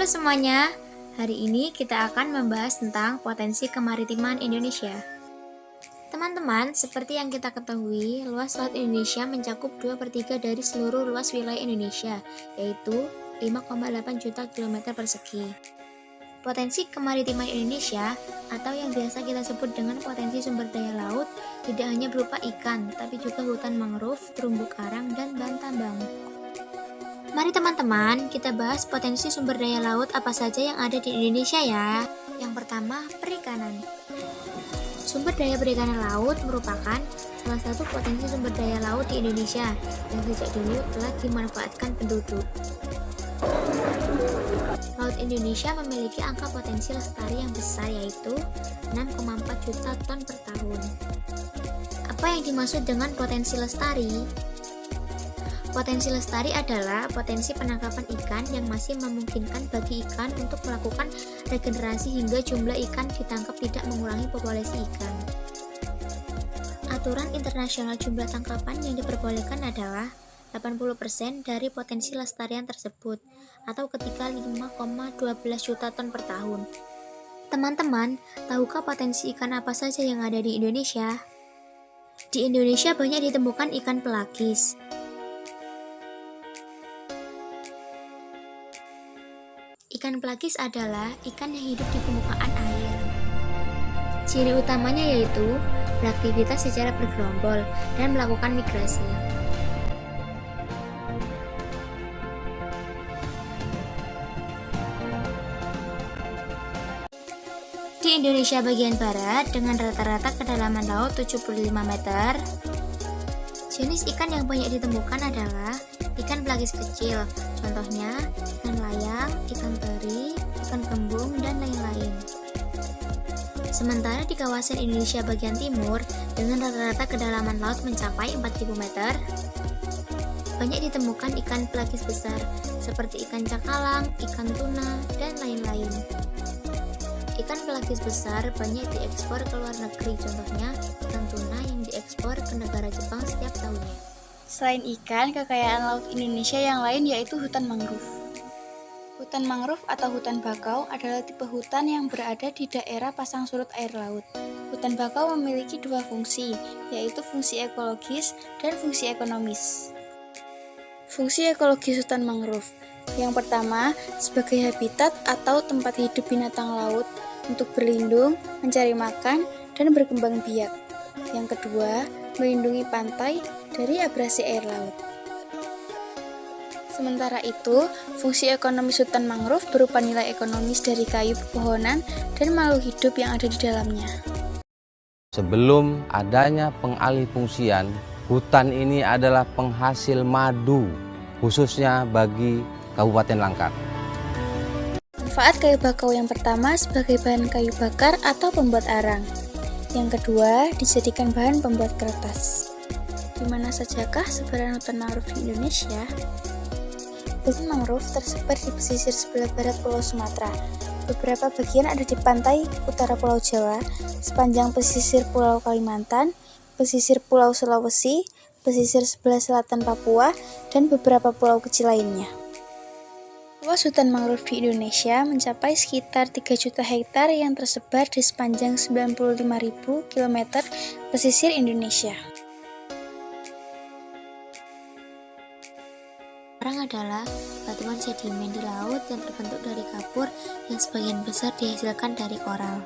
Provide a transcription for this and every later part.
semuanya, hari ini kita akan membahas tentang potensi kemaritiman Indonesia. Teman-teman, seperti yang kita ketahui, luas laut Indonesia mencakup 2/3 dari seluruh luas wilayah Indonesia, yaitu 5,8 juta kilometer persegi. Potensi kemaritiman Indonesia, atau yang biasa kita sebut dengan potensi sumber daya laut, tidak hanya berupa ikan, tapi juga hutan mangrove, terumbu karang, dan bahan tambang. Mari teman-teman, kita bahas potensi sumber daya laut apa saja yang ada di Indonesia ya. Yang pertama, perikanan. Sumber daya perikanan laut merupakan salah satu potensi sumber daya laut di Indonesia yang sejak dulu telah dimanfaatkan penduduk. Laut Indonesia memiliki angka potensi lestari yang besar, yaitu 6,4 juta ton per tahun. Apa yang dimaksud dengan potensi lestari? Potensi lestari adalah potensi penangkapan ikan yang masih memungkinkan bagi ikan untuk melakukan regenerasi hingga jumlah ikan ditangkap tidak mengurangi populasi ikan. Aturan internasional jumlah tangkapan yang diperbolehkan adalah 80% dari potensi lestarian tersebut, atau ketika 5,12 juta ton per tahun. Teman-teman, tahukah potensi ikan apa saja yang ada di Indonesia? Di Indonesia banyak ditemukan ikan pelagis. Ikan pelagis adalah ikan yang hidup di permukaan air. Ciri utamanya yaitu beraktivitas secara bergerombol dan melakukan migrasi. Di Indonesia bagian barat dengan rata-rata kedalaman laut 75 meter, jenis ikan yang banyak ditemukan adalah ikan pelagis kecil, contohnya ikan layang, ikan teri, ikan kembung, dan lain-lain. Sementara di kawasan Indonesia bagian timur dengan rata-rata kedalaman laut mencapai 4.000 meter, banyak ditemukan ikan pelagis besar seperti ikan cakalang, ikan tuna, dan lain-lain. Ikan pelagis besar banyak diekspor ke luar negeri, contohnya ikan tuna yang diekspor ke negara Jepang setiap tahunnya. Selain ikan, kekayaan laut Indonesia yang lain yaitu hutan mangrove. Hutan mangrove atau hutan bakau adalah tipe hutan yang berada di daerah pasang surut air laut. Hutan bakau memiliki dua fungsi, yaitu fungsi ekologis dan fungsi ekonomis. Fungsi ekologis hutan mangrove. Yang pertama, sebagai habitat atau tempat hidup binatang laut untuk berlindung, mencari makan, dan berkembang biak. Yang kedua, melindungi pantai dari abrasi air laut. Sementara itu, fungsi ekonomis hutan mangrove berupa nilai ekonomis dari kayu pepohonan dan makhluk hidup yang ada di dalamnya. Sebelum adanya pengalihfungsian, hutan ini adalah penghasil madu, khususnya bagi Kabupaten Langkat. Manfaat kayu bakau yang pertama sebagai bahan kayu bakar atau pembuat arang. Yang kedua, dijadikan bahan pembuat kertas. Di mana sajakah sebaran hutan mangrove di Indonesia? Hutan mangrove tersebar di pesisir sebelah barat Pulau Sumatera. Beberapa bagian ada di pantai utara Pulau Jawa, sepanjang pesisir Pulau Kalimantan, pesisir Pulau Sulawesi, pesisir sebelah selatan Papua, dan beberapa pulau kecil lainnya. Luas hutan mangrove di Indonesia mencapai sekitar 3 juta hektar yang tersebar di sepanjang 95.000 km pesisir Indonesia. Karang adalah batuan sedimen di laut yang terbentuk dari kapur yang sebagian besar dihasilkan dari koral.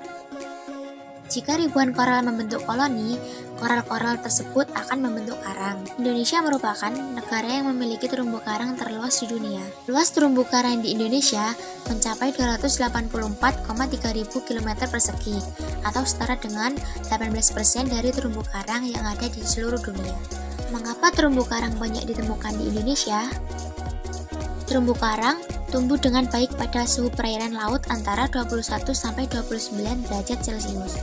Jika ribuan koral membentuk koloni, koral-koral tersebut akan membentuk karang. Indonesia merupakan negara yang memiliki terumbu karang terluas di dunia. Luas terumbu karang di Indonesia mencapai 284,3 ribu km persegi, atau setara dengan 18% dari terumbu karang yang ada di seluruh dunia. Mengapa terumbu karang banyak ditemukan di Indonesia? Terumbu karang tumbuh dengan baik pada suhu perairan laut antara 21-29 derajat Celcius.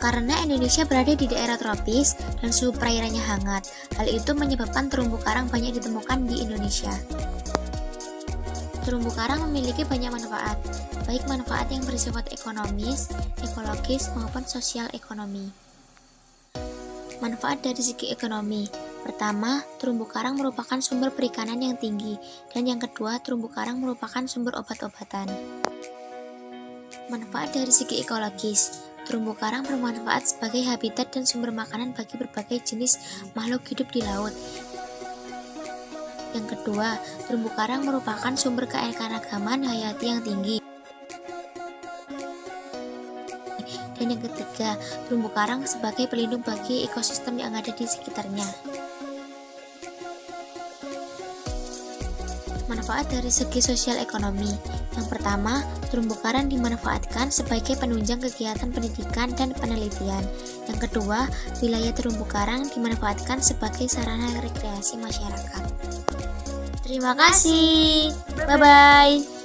Karena Indonesia berada di daerah tropis dan suhu perairannya hangat, hal itu menyebabkan terumbu karang banyak ditemukan di Indonesia. Terumbu karang memiliki banyak manfaat, baik manfaat yang bersifat ekonomis, ekologis, maupun sosial ekonomi. Manfaat dari segi ekonomi. Pertama, terumbu karang merupakan sumber perikanan yang tinggi, dan yang kedua, terumbu karang merupakan sumber obat-obatan. Manfaat dari segi ekologis, terumbu karang bermanfaat sebagai habitat dan sumber makanan bagi berbagai jenis makhluk hidup di laut. Yang kedua, terumbu karang merupakan sumber keanekaragaman hayati yang tinggi. Dan yang ketiga, terumbu karang sebagai pelindung bagi ekosistem yang ada di sekitarnya. Manfaat dari segi sosial ekonomi. Yang pertama, terumbu karang dimanfaatkan sebagai penunjang kegiatan pendidikan dan penelitian. Yang kedua, wilayah terumbu karang dimanfaatkan sebagai sarana rekreasi masyarakat. Terima kasih. Bye-bye.